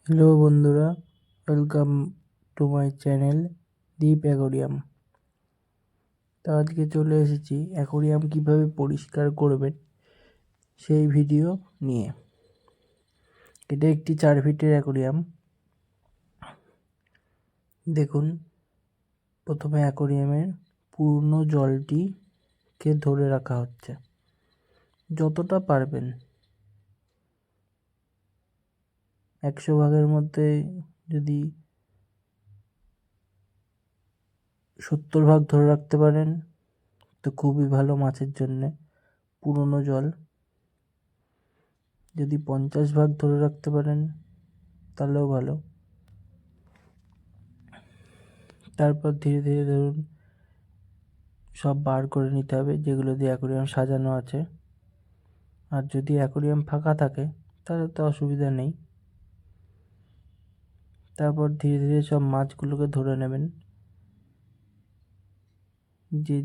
Hello বন্ধুরা, welcome to my channel Deep aquarium. তো আজকে চলে এসেছি অ্যাকোরিয়াম কিভাবে পরিষ্কার করবেন সেই ভিডিও নিয়ে। এটা একটি 4 ফিটের অ্যাকোরিয়াম। দেখুন, প্রথমে অ্যাকোরিয়ামের পুরনো জলটিকে ধরে রাখা হচ্ছে যতটা পারবেন। 100 ভাগের মধ্যে যদি 70 ভাগ ধরে রাখতে পারেন তো খুবই ভালো মাছের জন্যে। পুরনো জল যদি 50 ভাগ ধরে রাখতে পারেন তাহলেও ভালো। তারপর ধীরে ধীরে ধরুন সব বার করে নিতে হবে যেগুলো দিয়ে অ্যাকোরিয়াম সাজানো আছে। আর যদি অ্যাকোরিয়াম ফাঁকা থাকে তাহলে তো অসুবিধা নেই। তারপর ধীরে ধীরে সব মাছগুলোকে ধরে নেবেন।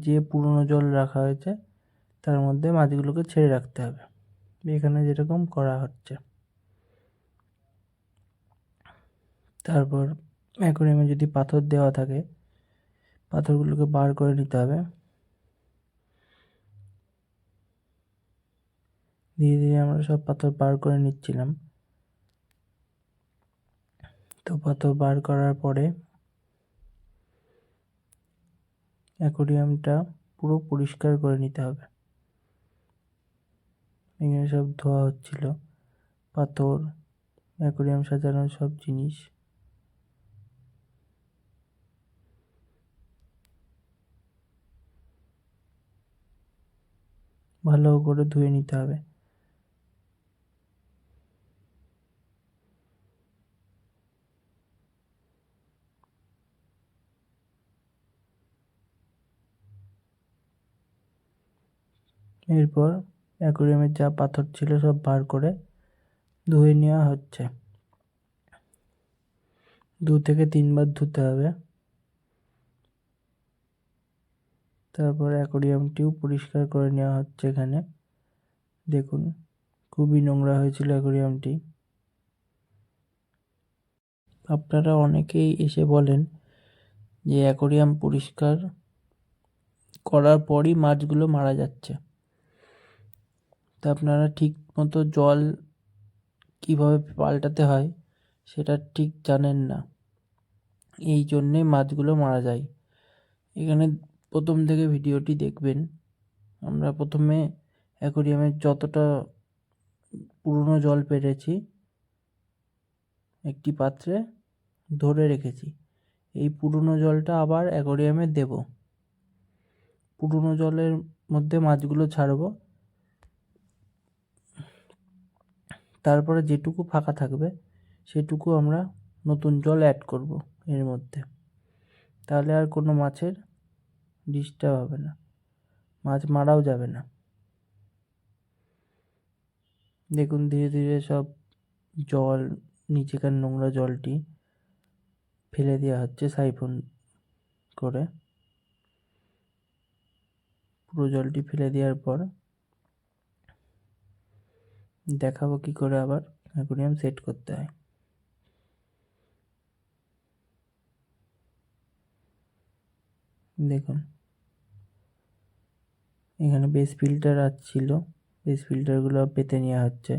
যে পুরনো জল রাখা হয়েছে তার মধ্যে মাছগুলোকে ছেড়ে রাখতে হবে, এখানে যেরকম করা হচ্ছে। তারপর অ্যাকোরিয়ামে যদি পাথর দেওয়া থাকে পাথরগুলোকে বার করে নিতে হবে। ধীরে ধীরে আমরা সব পাথর বার করে নিচ্ছিলাম। তো পাথর বার করার পরে অ্যাকোরিয়ামটা পুরো পরিষ্কার করে নিতে হবে। এখানে সব ধোয়া হচ্ছিল, পাথর, অ্যাকোরিয়াম সাজানোর সব জিনিস। ভালো করে ধুয়ে নিতে হবে। এরপর অ্যাকোরিয়ামের যা পাথর ছিল সব বার করে ধুয়ে নেওয়া হচ্ছে। 2 থেকে 3 বার ধুতে হবে। তারপর অ্যাকোরিয়ামটিও পরিষ্কার করে নেওয়া হচ্ছে। এখানে দেখুন খুবই নোংরা হয়েছিল অ্যাকোরিয়ামটি। আপনারা অনেকেই এসে বলেন যে অ্যাকোরিয়াম পরিষ্কার করার পরই মাছগুলো মারা যাচ্ছে। তা আপনারা ঠিক মতো জল কীভাবে পাল্টাতে হয় সেটা ঠিক জানেন না, এই জন্যে মাছগুলো মারা যায়। এখানে প্রথম থেকে ভিডিওটি দেখবেন। আমরা প্রথমে অ্যাকোরিয়ামের যতটা পুরনো জল পেরেছি একটি পাত্রে ধরে রেখেছি। এই পুরনো জলটা আবার অ্যাকোরিয়ামে দেব। পুরনো জলের মধ্যে মাছগুলো ছাড়বো। তারপরে যেটুকু ফাঁকা থাকবে সেটুকু আমরা নতুন জল অ্যাড করব এর মধ্যে। তাহলে আর কোনো মাছের ডিস্টার্ব হবে না, মাছ মারাও যাবে না। দেখুন ধীরে ধীরে সব জল, নিচেকার নোংরা জলটি ফেলে দেওয়া হচ্ছে সাইফন করে। পুরো জলটি ফেলে দেওয়ার পর দেখাবো কি করে আবার অ্যাকোরিয়াম সেট করতে হয়। দেখুন এখানে বেস ফিল্টার ছিল, বেস ফিল্টারগুলো পেতে নেওয়া হচ্ছে।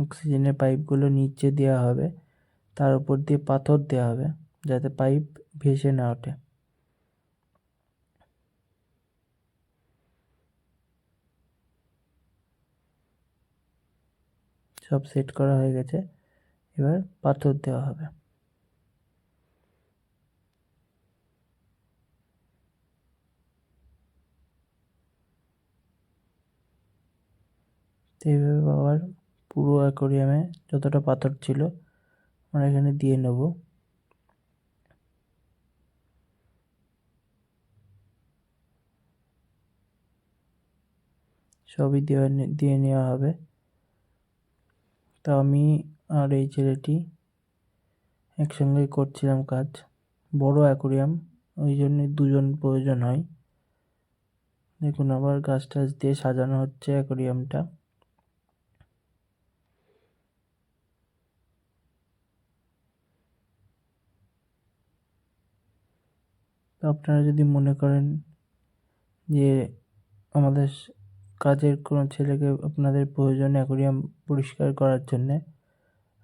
অক্সিজেনের পাইপগুলো নিচে দেওয়া হবে, তার উপর দিয়ে পাথর দেওয়া হবে যাতে পাইপ ভেসে না ওঠে। সব সেট করা হয়ে গেছে, এবার পাথর দেওয়া হবে। তো এইভাবে আবার পুরো অ্যাকোরিয়ামে যতটা পাথর ছিল আমরা এখানে দিয়ে নেব। সবই দিয়ে নেওয়া হবে। তা আমি আর এই ছেলেটি একসঙ্গে করছিলাম কাজ। বড় অ্যাকোরিয়াম, ওই জন্যে 2 জন প্রয়োজন হয়। দেখুন আবার গাছ টাছ দিয়ে সাজানো হচ্ছে অ্যাকোরিয়ামটা। আপনারা যদি মনে করেন যে আমাদের কাজের কোনো ছেলেকে আপনাদের প্রয়োজন অ্যাকোরিয়াম পরিষ্কার করার জন্যে,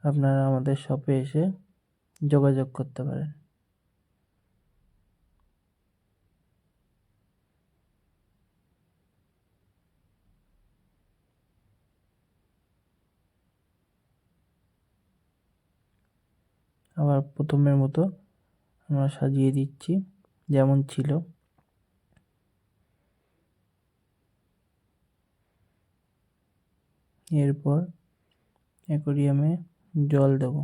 আপনারা আমাদের শপে এসে যোগাযোগ করতে পারেন। আবার প্রথমের মতো আমরা সাজিয়ে দিচ্ছি যেমন ছিল। এরপর অ্যাকোরিয়ামে জল দেব,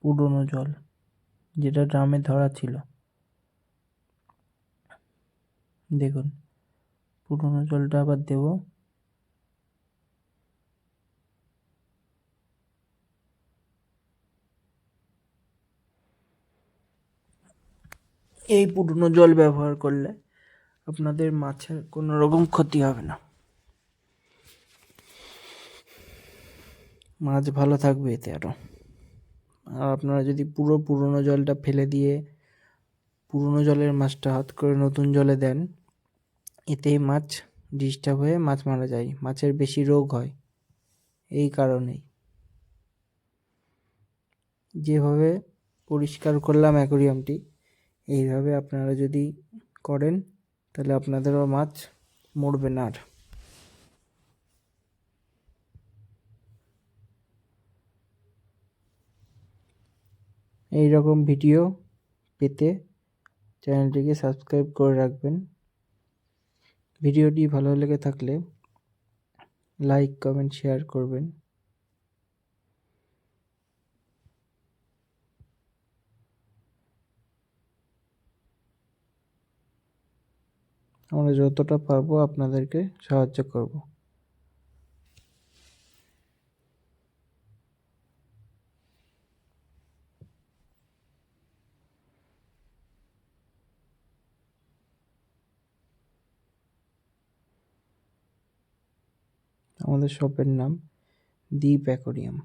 পুরনো জল যেটা ড্রামে ধরা ছিল। দেখুন পুরনো জলটা আবার দেব। এই পুরনো জল ব্যবহার করলে আপনাদের মাছের কোনো রকম ক্ষতি হবে না, মাছ ভালো থাকবে এতে আরও। আর আপনারা যদি পুরো পুরনো জলটা ফেলে দিয়ে পুরনো জলের মাছটা হাত করে নতুন জলে দেন, এতেই মাছ ডিস্টার্ব হয়ে মাছ মারা যায়, মাছের বেশি রোগ হয়। এই কারণেই যেভাবে পরিষ্কার করলাম অ্যাকোরিয়ামটি, এইভাবে আপনারা যদি করেন তাহলে আপনাদেরও মাছ মরবে না আর। এই রকম ভিডিও পেতে চ্যানেলটিকে সাবস্ক্রাইব করে রাখবেন। ভিডিওটি ভালো লেগে থাকলে লাইক কমেন্ট শেয়ার করবেন। আমরা যতটা পারবো আপনাদেরকে সাহায্য করব। আমাদের শপের নাম দ্বীপ অ্যাকোরিয়াম।